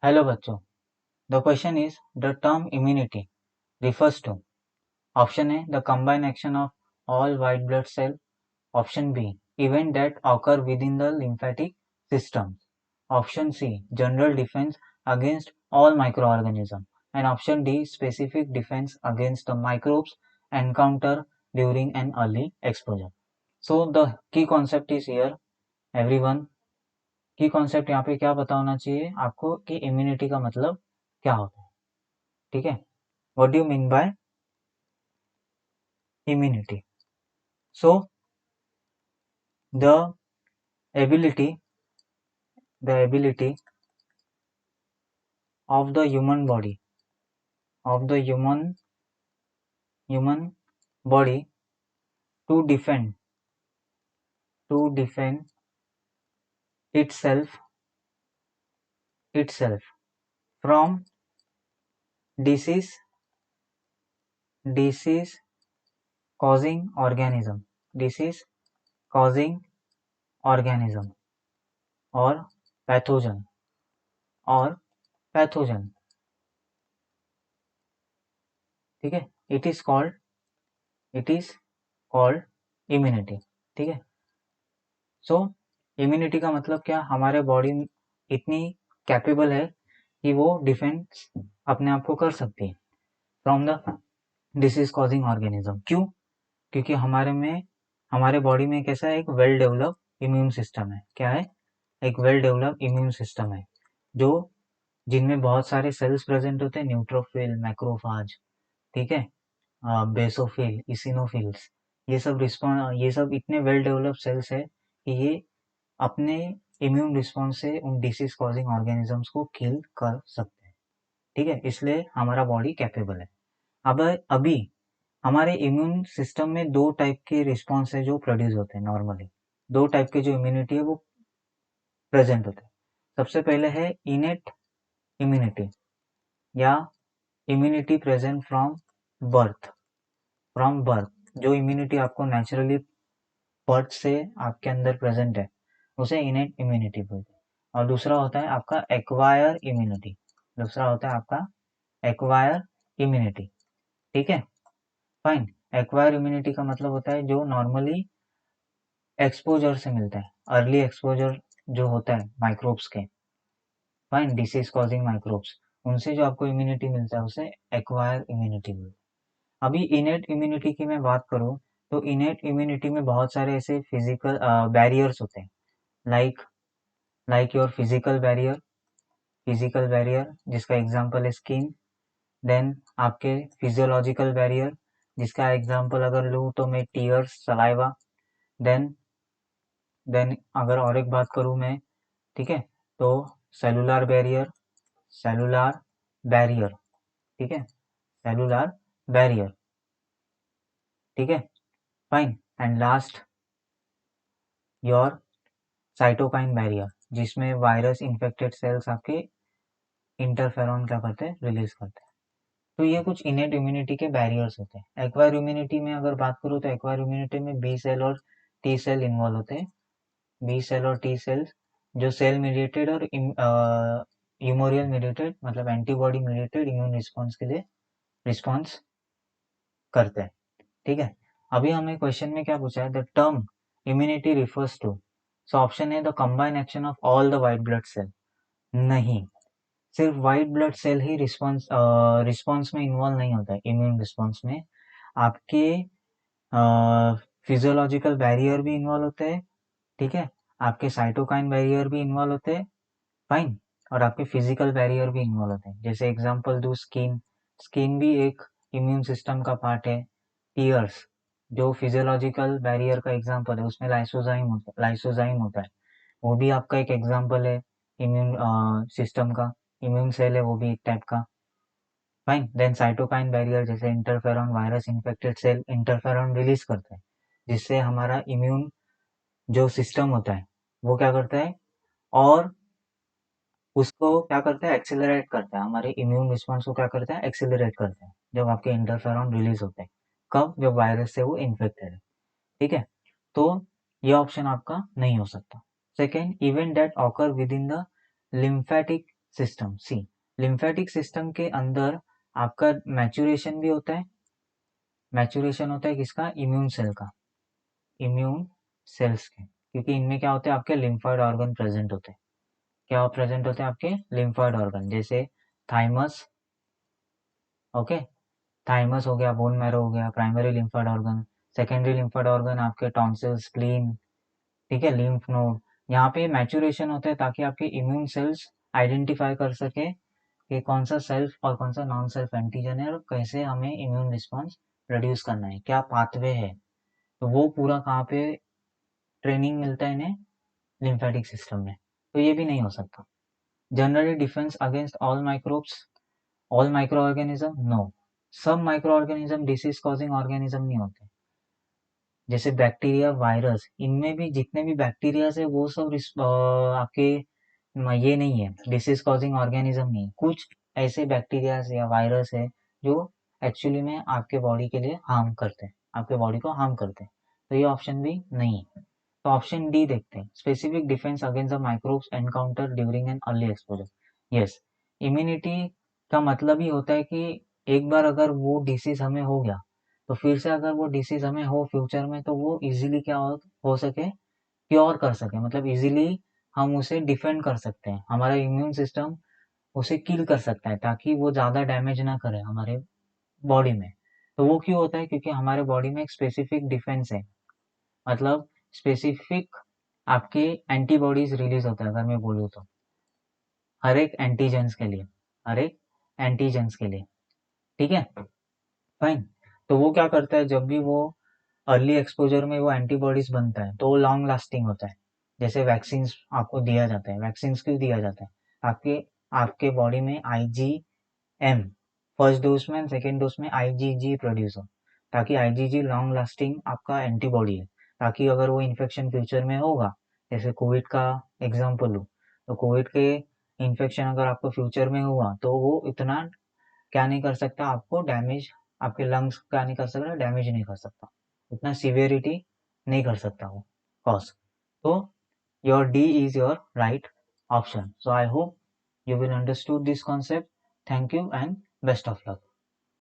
Hello बच्चों, the question is the term immunity refers to option A the combined action of all white blood cells, option B event that occur within the lymphatic system, option C general defense against all microorganisms, and option D specific defense against the microbes encountered during an early exposure. So the key concept is here everyone. की concept यहाँ पे क्या पता होना चाहिए आपको कि immunity का मतलब क्या होता है. ठीक है, what do you mean by immunity? So the ability of the human body to defend itself from disease causing organism और पैथोजन. ठीक है, इट इज कॉल्ड इम्यूनिटी. ठीक है, सो इम्यूनिटी का मतलब क्या, हमारे बॉडी इतनी कैपेबल है कि वो डिफेंस अपने आप को कर सकती है from the disease causing organism. क्यों? क्योंकि हमारे बॉडी में कैसा है, एक वेल डेवलप इम्यून सिस्टम है. क्या है? एक वेल डेवलप इम्यून सिस्टम है जो जिनमें बहुत सारे सेल्स प्रेजेंट होते हैं, न्यूट्रोफिल, मैक्रोफाज, ठीक है, बेसोफिल, इसिनोफिल्स. ये सब इतने वेल डेवलप सेल्स है कि ये अपने इम्यून रिस्पॉन्स से उन डिसीज कॉजिंग ऑर्गेनिजम्स को किल कर सकते हैं. ठीक है, इसलिए हमारा बॉडी कैपेबल है. अब अभी हमारे इम्यून सिस्टम में दो टाइप के रिस्पॉन्स है जो प्रोड्यूस होते हैं. नॉर्मली दो टाइप के जो इम्यूनिटी है वो प्रेजेंट होते हैं. सबसे पहले है इनेट इम्यूनिटी या इम्यूनिटी प्रेजेंट फ्रॉम बर्थ. जो इम्यूनिटी आपको नेचुरली बर्थ से आपके अंदर प्रेजेंट है उसे इनेट इम्यूनिटी बोलते हैं. और दूसरा होता है आपका एक्वायर इम्यूनिटी. ठीक है, फाइन. एक्वायर इम्यूनिटी का मतलब होता है जो नॉर्मली एक्सपोजर से मिलता है, अर्ली एक्सपोजर जो होता है माइक्रोब्स के, फाइन, डिसीज कॉजिंग माइक्रोब्स, उनसे जो आपको इम्यूनिटी मिलता है उसे एक्वायर इम्यूनिटी बोलते हैं. अभी इनेट इम्यूनिटी की मैं बात करूं तो इनेट इम्यूनिटी में बहुत सारे ऐसे फिजिकल बैरियर्स होते हैं, लाइक योर फिजिकल बैरियर जिसका एग्जांपल है स्किन. देन आपके फिजियोलॉजिकल बैरियर जिसका एग्जांपल अगर लूँ तो मैं टीयर्स, सलाइवा. देन अगर और एक बात करूँ मैं, ठीक है, तो सेलुलर बैरियर. ठीक है, सेलुलर बैरियर. ठीक है, fine. And last your cytokine barrier जिसमें वायरस इन्फेक्टेड सेल्स आपके इंटरफेरॉन क्या करते हैं, रिलीज करते हैं. तो ये कुछ इनेट इम्यूनिटी के बैरियर्स होते हैं. एक्वायर इम्यूनिटी में अगर बात करूँ तो एक्वायर इम्यूनिटी में बी सेल और टी सेल इन्वॉल्व होते हैं. बी सेल और टी सेल्स जो सेल मीडिएटेड और इमोरियल मीडिएटेड मतलब एंटीबॉडी मीडिएटेड इम्यून रिस्पॉन्स के लिए रिस्पॉन्स करते हैं. ठीक है, अभी हमें क्वेश्चन में क्या पूछा है, the term immunity refers to. So option है the combine action of all the white blood cell. नहीं, सिर्फ व्हाइट ब्लड सेल ही रिस्पॉन्स में इन्वॉल्व नहीं होता है. इम्यून रिस्पॉन्स में आपके फिजियोलॉजिकल बैरियर भी इन्वॉल्व होते हैं. ठीक है, आपके साइटोकाइन बैरियर भी इन्वॉल्व होते हैं, फाइन, और आपके फिजिकल बैरियर भी इन्वॉल्व होते हैं. जैसे एग्जांपल दूं, स्किन भी एक इम्यून सिस्टम का पार्ट है. टीयर्स जो फिजियोलॉजिकल बैरियर का एग्जांपल है, उसमें लाइसोजाइम होता है, वो भी आपका एक एग्जांपल है इम्यून सिस्टम का. इम्यून सेल है वो भी एक टाइप का, फाइन. देन साइटोकाइन बैरियर जैसे interferon, virus infected cell interferon release करता है जिससे हमारा इम्यून जो सिस्टम होता है वो क्या करता है और उसको क्या करता है, एक्सेलरेट करता है. हमारे इम्यून रिस्पॉन्स को क्या करता है, एक्सेलरेट करता है जब आपके इंटरफेरॉन रिलीज होते हैं. कब? जब वायरस से वो इन्फेक्टेड है. ठीक है, तो ये ऑप्शन आपका नहीं हो सकता. Second, event that occur within the lymphatic system, see lymphatic system के अंदर आपका मैचुरेशन भी होता है। मैचुरेशन होता है किसका? इम्यून सेल का, इम्यून सेल्स के, क्योंकि इनमें क्या होते हैं आपके लिम्फॉइड ऑर्गन प्रेजेंट होते हैं। क्या प्रेजेंट होते हैं आपके? लिम्फॉइड ऑर्गन, जैसे थाइमस, ओके, थाइमस हो गया, बोन मैरो हो गया, primary lymphoid organ, secondary lymphoid organ आपके टॉन्सिल, स्प्लीन, ठीक है, लिम्फ नोड। यहाँ पे मैचुरेशन होता है ताकि आपके इम्यून सेल्स आइडेंटिफाई कर सके कि कौन सा सेल्फ और कौन सा नॉन सेल्फ एंटीजन है और कैसे हमें इम्यून रिस्पॉन्स प्रोड्यूस करना है, क्या पाथवे है। तो वो पूरा कहाँ पे ट्रेनिंग मिलता है इन्हें? लिम्फेटिक सिस्टम में। तो ये भी नहीं हो सकता। Generally defence against all microbes, all microorganism, no. सब microorganism disease causing organism नहीं होते। जैसे बैक्टीरिया, वायरस, इनमें भी जितने भी बैक्टीरिया है वो सब आपके ये नहीं है, डिसीज कॉजिंग ऑर्गेनिज्म नहीं। कुछ ऐसे बैक्टीरिया या वायरस है जो एक्चुअली में आपके बॉडी के लिए हार्म करते हैं, आपके बॉडी को हार्म करते हैं। तो ये ऑप्शन भी नहीं है। तो ऑप्शन डी देखते हैं, specific defence against the microbes encounter during an early exposure. Yes, immunity का मतलब ही होता है कि एक बार अगर वो डिसीज हमें हो गया तो फिर से अगर वो डिसीज हमें हो फ्यूचर में तो वो इजीली क्या हो सके, क्योर कर सके, मतलब इजीली हम उसे डिफेंड कर सकते हैं, हमारा इम्यून सिस्टम उसे किल कर सकता है ताकि वो ज़्यादा डैमेज ना करे हमारे बॉडी में। तो वो क्यों होता है? क्योंकि हमारे बॉडी में एक स्पेसिफिक डिफेंस है, मतलब स्पेसिफिक आपके एंटीबॉडीज रिलीज होता है, अगर मैं बोलूँ तो हर एक एंटीजेंस के लिए, हर एक एंटीजेंस के लिए, ठीक है, फाइन। तो वो क्या करता है, जब भी वो अर्ली एक्सपोजर में वो एंटीबॉडीज बनता है तो वो लॉन्ग लास्टिंग होता है। जैसे वैक्सीन आपको दिया जाता है, वैक्सीन क्यों दिया जाता है? आपके आपके बॉडी में IgM फर्स्ट डोज में, सेकेंड डोज में IgG प्रोड्यूस हो, ताकि IgG लॉन्ग लास्टिंग आपका एंटीबॉडी है, ताकि अगर वो इन्फेक्शन फ्यूचर में होगा, जैसे कोविड का एग्जाम्पल लूँ, तो कोविड के इन्फेक्शन अगर आपको फ्यूचर में हुआ तो वो इतना क्या नहीं कर सकता, आपको डैमेज, आपके लंग्स क्या नहीं कर सकता, डैमेज नहीं कर सकता, उतना सीवियरिटी नहीं कर सकता वो कॉज। तो your D is your right option. So I hope you will understood this concept. Thank you and best of luck.